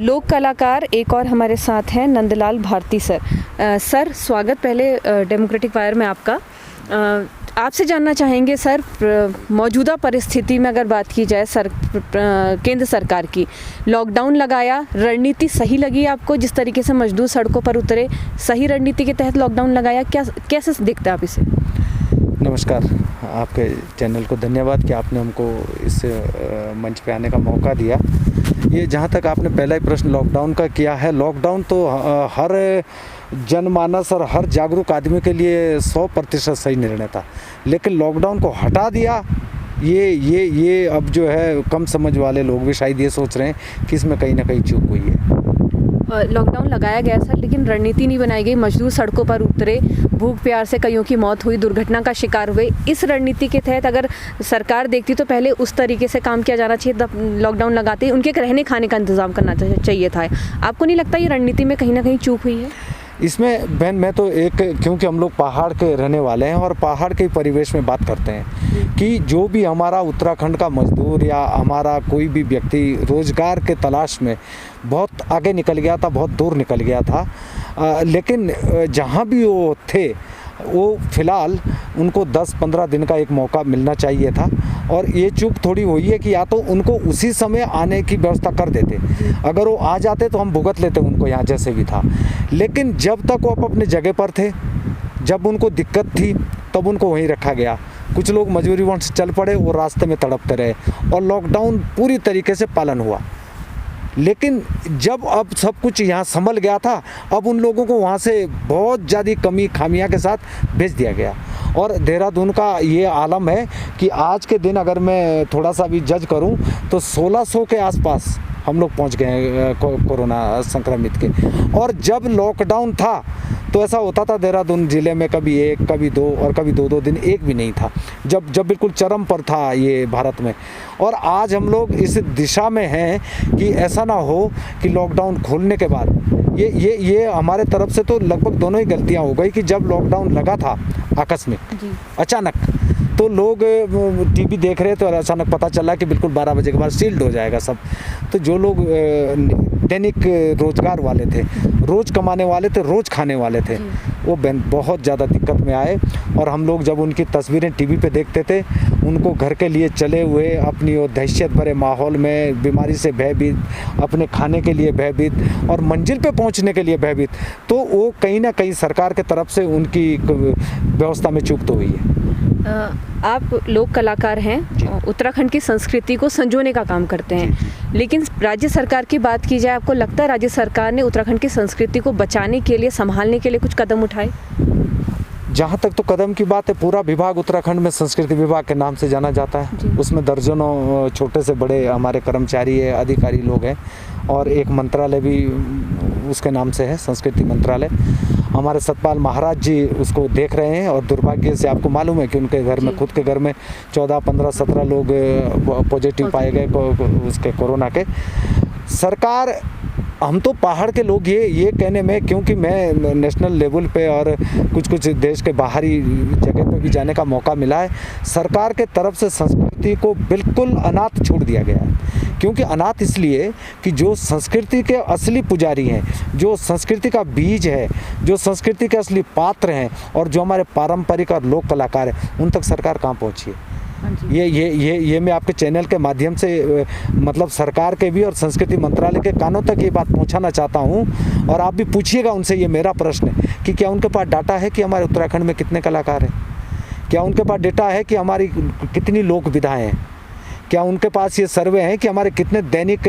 लोक कलाकार एक और हमारे साथ हैं नंदलाल भारती सर। सर स्वागत पहले डेमोक्रेटिक वायर में आपका। आपसे जानना चाहेंगे सर, मौजूदा परिस्थिति में अगर बात की जाए केंद्र सरकार की, लॉकडाउन लगाया, रणनीति सही लगी आपको? जिस तरीके से मजदूर सड़कों पर उतरे, सही रणनीति के तहत लॉकडाउन लगाया, क्या कैसे देखते हैं आप इसे? नमस्कार, आपके चैनल को धन्यवाद कि आपने हमको इस मंच पे आने का मौका दिया। ये जहाँ तक आपने पहला ही प्रश्न लॉकडाउन का किया है, लॉकडाउन तो हर जनमानस और हर जागरूक आदमी के लिए 100% सही निर्णय था, लेकिन लॉकडाउन को हटा दिया। ये अब जो है कम समझ वाले लोग भी शायद ये सोच रहे हैं कि इसमें कहीं ना कहीं चूक हुई है। लॉकडाउन लगाया गया सर, लेकिन रणनीति नहीं बनाई गई, मजदूर सड़कों पर उतरे, भूख प्यास से कईयों की मौत हुई, दुर्घटना का शिकार हुए। इस रणनीति के तहत अगर सरकार देखती तो पहले उस तरीके से काम किया जाना चाहिए था। लॉकडाउन लगाते ही उनके रहने खाने का इंतजाम करना चाहिए था। आपको नहीं लगता ये रणनीति में कहीं ना कहीं चूक हुई है? इसमें बहन मैं तो क्योंकि हम लोग पहाड़ के रहने वाले हैं और पहाड़ के परिवेश में बात करते हैं कि जो भी हमारा उत्तराखंड का मजदूर या हमारा कोई भी व्यक्ति रोज़गार के तलाश में बहुत आगे निकल गया था, बहुत दूर निकल गया था, लेकिन जहाँ भी वो थे वो फ़िलहाल उनको 10-15 दिन का एक मौका मिलना चाहिए था। और ये चूक थोड़ी हुई है कि या तो उनको उसी समय आने की व्यवस्था कर देते, अगर वो आ जाते तो हम भुगत लेते उनको यहाँ जैसे भी था। लेकिन जब तक वो अपने जगह पर थे, जब उनको दिक्कत थी तब उनको वहीं रखा गया। कुछ लोग मजबूरीवश चल पड़े, वो रास्ते में तड़पते रहे और लॉकडाउन पूरी तरीके से पालन हुआ। लेकिन जब अब सब कुछ यहाँ संभल गया था, अब उन लोगों को वहाँ से बहुत ज़्यादा कमी खामियां के साथ भेज दिया गया। और देहरादून का ये आलम है कि आज के दिन अगर मैं थोड़ा सा भी जज करूं तो 1600 के आसपास हम लोग पहुंच गए हैं कोरोना संक्रमित के। और जब लॉकडाउन था तो ऐसा होता था देहरादून ज़िले में कभी 1, कभी 2 और कभी 2-2 दिन एक भी नहीं था, जब बिल्कुल चरम पर था ये भारत में। और आज हम लोग इस दिशा में हैं कि ऐसा ना हो कि लॉकडाउन खोलने के बाद ये हमारे तरफ से तो लगभग दोनों ही गलतियां हो गई कि जब लॉकडाउन लगा था आकस्मिक अचानक, तो लोग टीवी देख रहे थे और अचानक पता चला कि बिल्कुल 12 बजे के बाद सील्ड हो जाएगा सब। तो जो लोग दैनिक रोजगार वाले थे, रोज़ कमाने वाले थे, रोज़ खाने वाले थे, वो बहुत ज़्यादा दिक्कत में आए। और हम लोग जब उनकी तस्वीरें टीवी पे देखते थे, उनको घर के लिए चले हुए अपनी वो दहशत भरे माहौल में, बीमारी से भयभीत, अपने खाने के लिए भयभीत और मंजिल पे पहुंचने के लिए भयभीत, तो वो कहीं ना कहीं सरकार के तरफ से उनकी व्यवस्था में चूक तो हुई है। आप लोक कलाकार हैं, उत्तराखंड की संस्कृति को संजोने का काम करते हैं, लेकिन राज्य सरकार की बात की जाए, आपको लगता है राज्य सरकार ने उत्तराखंड की संस्कृति को बचाने के लिए, संभालने के लिए कुछ कदम उठाए? जहाँ तक तो कदम की बात है, पूरा विभाग उत्तराखंड में संस्कृति विभाग के नाम से जाना जाता है। उसमें दर्जनों छोटे से बड़े हमारे कर्मचारी है, अधिकारी लोग हैं, और एक मंत्रालय भी उसके नाम से है, संस्कृति मंत्रालय। हमारे सतपाल महाराज जी उसको देख रहे हैं और दुर्भाग्य से आपको मालूम है कि उनके घर में, खुद के घर में 14, 15, 17 लोग पॉजिटिव पाए गए उसके कोरोना के। सरकार, हम तो पहाड़ के लोग ये कहने में, क्योंकि मैं नेशनल लेवल पे और कुछ देश के बाहरी जगह पे भी जाने का मौका मिला है, सरकार के तरफ से संस्कृति को बिल्कुल अनाथ छोड़ दिया गया है। क्योंकि अनाथ इसलिए कि जो संस्कृति के असली पुजारी हैं, जो संस्कृति का बीज है, जो संस्कृति के असली पात्र हैं और जो हमारे पारंपरिक और लोक कलाकार हैं, उन तक सरकार कहाँ पहुँची है। ये मैं आपके चैनल के माध्यम से मतलब सरकार के भी और संस्कृति मंत्रालय के कानों तक ये बात पहुंचाना चाहता हूं। और आप भी पूछिएगा उनसे, ये मेरा प्रश्न है कि क्या उनके पास डाटा है कि हमारे उत्तराखंड में कितने कलाकार हैं? क्या उनके पास डेटा है कि हमारी कितनी लोक विधाएँ हैं? क्या उनके पास ये सर्वे है कि हमारे कितने दैनिक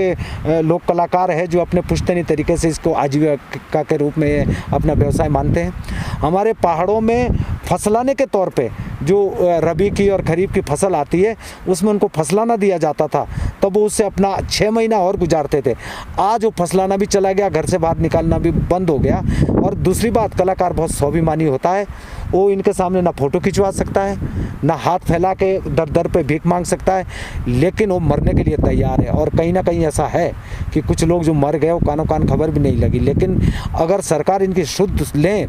लोक कलाकार हैं जो अपने पुश्तैनी तरीके से इसको आजीविका के रूप में अपना व्यवसाय मानते हैं? हमारे पहाड़ों में फसलाने के तौर पे जो रबी की और खरीफ की फसल आती है, उसमें उनको फसलाना दिया जाता था, तब वो उससे अपना 6 महीना और गुजारते थे। आज वो फसलाना भी चला गया, घर से बाहर निकालना भी बंद हो गया। और दूसरी बात, कलाकार बहुत स्वाभिमानी होता है, वो इनके सामने ना फ़ोटो खिंचवा सकता है, ना हाथ फैला के दर दर पे भीख मांग सकता है, लेकिन वो मरने के लिए तैयार है। और कहीं ना कहीं ऐसा है कि कुछ लोग जो मर गए वो कानों कान खबर भी नहीं लगी। लेकिन अगर सरकार इनकी शुद्ध लें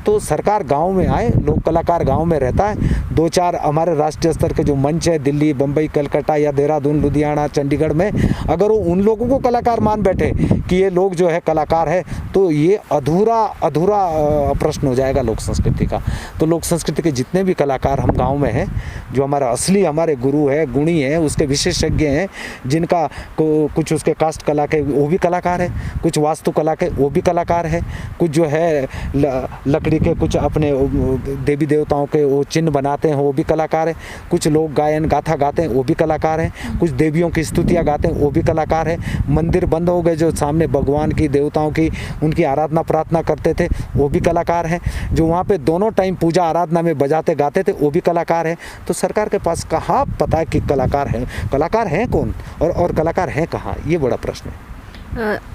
तो सरकार गांव में आए, लोक कलाकार गांव में रहता है, 2-4 हमारे राष्ट्रीय स्तर के जो मंच है दिल्ली, बम्बई, कलकत्ता या देहरादून, लुधियाना, चंडीगढ़ में, अगर वो उन लोगों को कलाकार मान बैठे कि ये लोग जो है कलाकार है, तो ये अधूरा प्रश्न हो जाएगा लोक संस्कृति का। तो लोक संस्कृति के जितने भी कलाकार हम गांव में हैं, जो हमारा असली हमारे गुरु है, गुणी है, उसके विशेषज्ञ हैं, जिनका कुछ उसके कास्ट कला के वो भी कलाकार है, कुछ वास्तु कला के वो भी कलाकार है, कुछ जो है लकड़ी के कुछ अपने देवी देवताओं के वो चिन्ह बनाते हैं वो भी कलाकार है, कुछ लोग गायन गाथा गाते हैं वो भी कलाकार हैं, कुछ देवियों की स्तुतियाँ गाते हैं वो भी कलाकार है, मंदिर बंद हो गए जो सामने भगवान की, देवताओं की, उनकी आराधना प्रार्थना करते थे वो भी कलाकार हैं, जो वहाँ पे दोनों टाइम पूजा आराधना में बजाते गाते थे वो भी कलाकार हैं। तो सरकार के पास कहाँ पता है कि कलाकार हैं कौन और कलाकार हैं कहाँ, ये बड़ा प्रश्न है।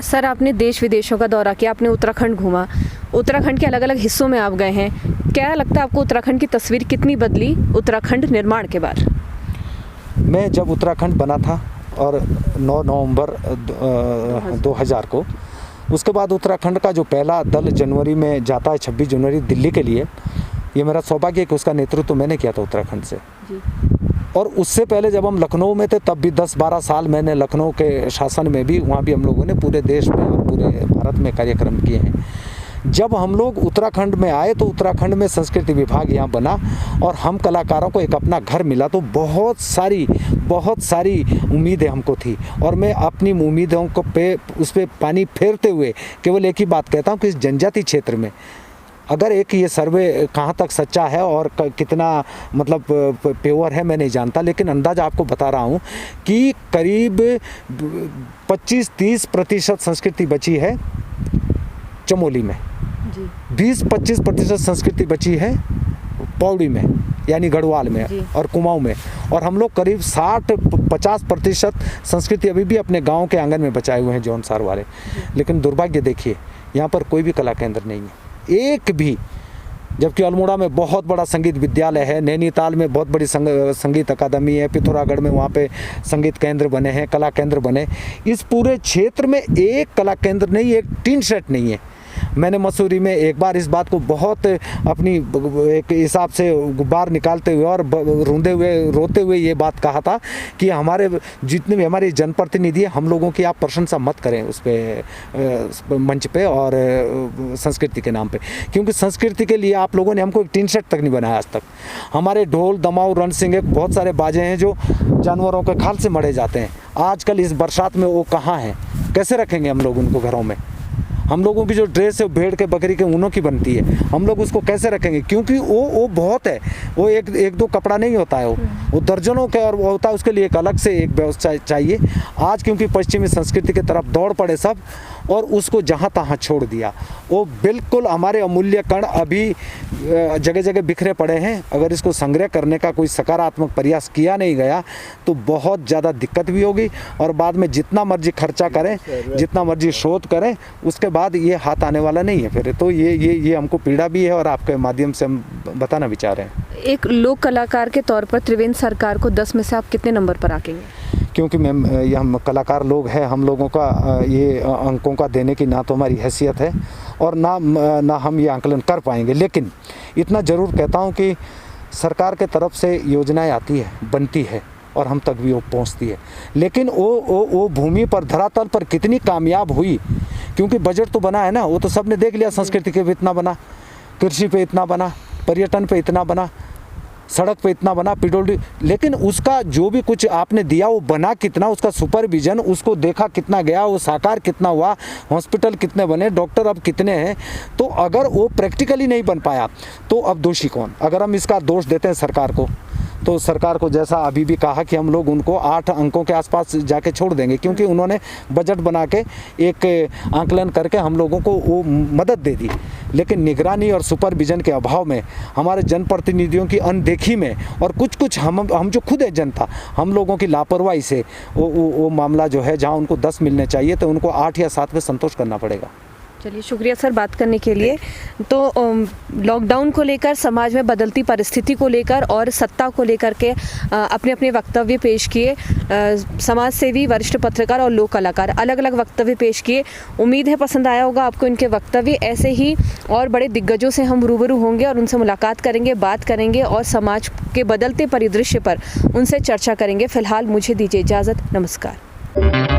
सर, आपने देश विदेशों का दौरा किया, आपने उत्तराखंड घूमा, उत्तराखंड के अलग अलग हिस्सों में आप गए हैं, क्या लगता है आपको उत्तराखंड की तस्वीर कितनी बदली उत्तराखंड निर्माण के बाद? मैं जब उत्तराखंड बना था और 9 नवंबर 2000 को, उसके बाद उत्तराखंड का जो पहला दल जनवरी में जाता है 26 जनवरी दिल्ली के लिए, ये मेरा सौभाग्य है कि उसका नेतृत्व मैंने किया था उत्तराखंड से। और उससे पहले जब हम लखनऊ में थे तब भी 10-12 साल मैंने लखनऊ के शासन में भी, वहाँ भी हम लोगों ने पूरे देश में और पूरे भारत में कार्यक्रम किए हैं। जब हम लोग उत्तराखंड में आए तो उत्तराखंड में संस्कृति विभाग यहाँ बना और हम कलाकारों को एक अपना घर मिला, तो बहुत सारी उम्मीदें हमको थी। और मैं अपनी उम्मीदों को उस पर पानी फेरते हुए केवल एक ही बात कहता हूँ कि इस जनजाति क्षेत्र में अगर एक ये सर्वे कहाँ तक सच्चा है और कितना मतलब प्योर है मैं नहीं जानता, लेकिन अंदाज़ा आपको बता रहा हूँ कि करीब 25-30% संस्कृति बची है चमोली में, 20-25% संस्कृति बची है पौड़ी में यानी गढ़वाल में और कुमाऊं में, और हम लोग करीब 60-50% संस्कृति अभी भी अपने गांव के आंगन में बचाए हुए हैं जौनसार वाले। लेकिन दुर्भाग्य देखिए, यहाँ पर कोई भी कला केंद्र नहीं है, एक भी। जबकि अल्मोड़ा में बहुत बड़ा संगीत विद्यालय है, नैनीताल में बहुत बड़ी संगीत अकादमी है, पिथौरागढ़ में वहाँ पे संगीत केंद्र बने हैं, कला केंद्र बने। इस पूरे क्षेत्र में एक कला केंद्र नहीं, एक टीन सेट नहीं है। मैंने मसूरी में एक बार इस बात को बहुत अपनी एक हिसाब से गुब्बार निकालते हुए और रोते हुए ये बात कहा था कि हमारे जितने भी हमारे जनप्रतिनिधि हैं, हम लोगों की आप प्रशंसा मत करें उस पर मंच पे और संस्कृति के नाम पे, क्योंकि संस्कृति के लिए आप लोगों ने हमको एक टीन सेट तक नहीं बनाया आज तक। हमारे ढोल, दमाऊ, रणसिंगे, बहुत सारे बाजे हैं जो जानवरों के खाल से मढ़े जाते हैं। आजकल इस बरसात में वो कहाँ हैं, कैसे रखेंगे हम लोग उनको घरों में? हम लोगों की जो ड्रेस है भेड़ के, बकरी के ऊनों की बनती है, हम लोग उसको कैसे रखेंगे? क्योंकि वो बहुत है, वो एक दो कपड़ा नहीं होता है, वो दर्जनों का और वो होता है। उसके लिए एक अलग से एक व्यवस्था चाहिए। आज क्योंकि पश्चिमी संस्कृति की तरफ दौड़ पड़े सब और उसको जहाँ तहाँ छोड़ दिया। वो बिल्कुल हमारे अमूल्य कण अभी जगह जगह बिखरे पड़े हैं। अगर इसको संग्रह करने का कोई सकारात्मक प्रयास किया नहीं गया तो बहुत ज़्यादा दिक्कत भी होगी, और बाद में जितना मर्जी खर्चा करें, जितना मर्जी शोध करें, उसके बाद ये हाथ आने वाला नहीं है फिर। तो ये हमको पीड़ा भी है और आपके माध्यम से हम बताना भी चाह रहे हैं। एक लोक कलाकार के तौर पर त्रिवेंद्र सरकार को 10 में से आप कितने नंबर पर आकेंगे? क्योंकि मैम ये हम कलाकार लोग हैं, हम लोगों का ये अंकों का देने की ना तो हमारी हैसियत है और ना हम ये आंकलन कर पाएंगे। लेकिन इतना ज़रूर कहता हूँ कि सरकार के तरफ से योजनाएं आती है, बनती है और हम तक भी वो पहुँचती है, लेकिन वो भूमि पर, धरातल पर कितनी कामयाब हुई, क्योंकि बजट तो बना है ना, वो तो सबने देख लिया। संस्कृति पे इतना बना, कृषि पे इतना बना, पर्यटन पे इतना बना, सड़क पे इतना बना, पिडोली, लेकिन उसका जो भी कुछ आपने दिया वो बना कितना, उसका सुपरविजन, उसको देखा कितना गया, वो साकार कितना हुआ, हॉस्पिटल कितने बने, डॉक्टर अब कितने हैं। तो अगर वो प्रैक्टिकली नहीं बन पाया तो अब दोषी कौन? अगर हम इसका दोष देते हैं सरकार को, तो सरकार को जैसा अभी भी कहा कि हम लोग उनको 8 अंकों के आसपास जाके छोड़ देंगे, क्योंकि उन्होंने बजट बना के एक आंकलन करके हम लोगों को वो मदद दे दी। लेकिन निगरानी और सुपरविजन के अभाव में, हमारे जनप्रतिनिधियों की अनदेखी में और कुछ हम जो खुद है जनता, हम लोगों की लापरवाही से वो मामला जो है, जहाँ उनको 10 मिलने चाहिए तो उनको 8 या 7 में संतोष करना पड़ेगा। चलिए, शुक्रिया सर बात करने के लिए। तो लॉकडाउन को लेकर, समाज में बदलती परिस्थिति को लेकर और सत्ता को लेकर के अपने अपने वक्तव्य पेश किए। समाज सेवी, वरिष्ठ पत्रकार और लोक कलाकार अलग अलग वक्तव्य पेश किए। उम्मीद है पसंद आया होगा आपको इनके वक्तव्य। ऐसे ही और बड़े दिग्गजों से हम रूबरू होंगे और उनसे मुलाकात करेंगे, बात करेंगे और समाज के बदलते परिदृश्य पर उनसे चर्चा करेंगे। फिलहाल मुझे दीजिए इजाज़त। नमस्कार।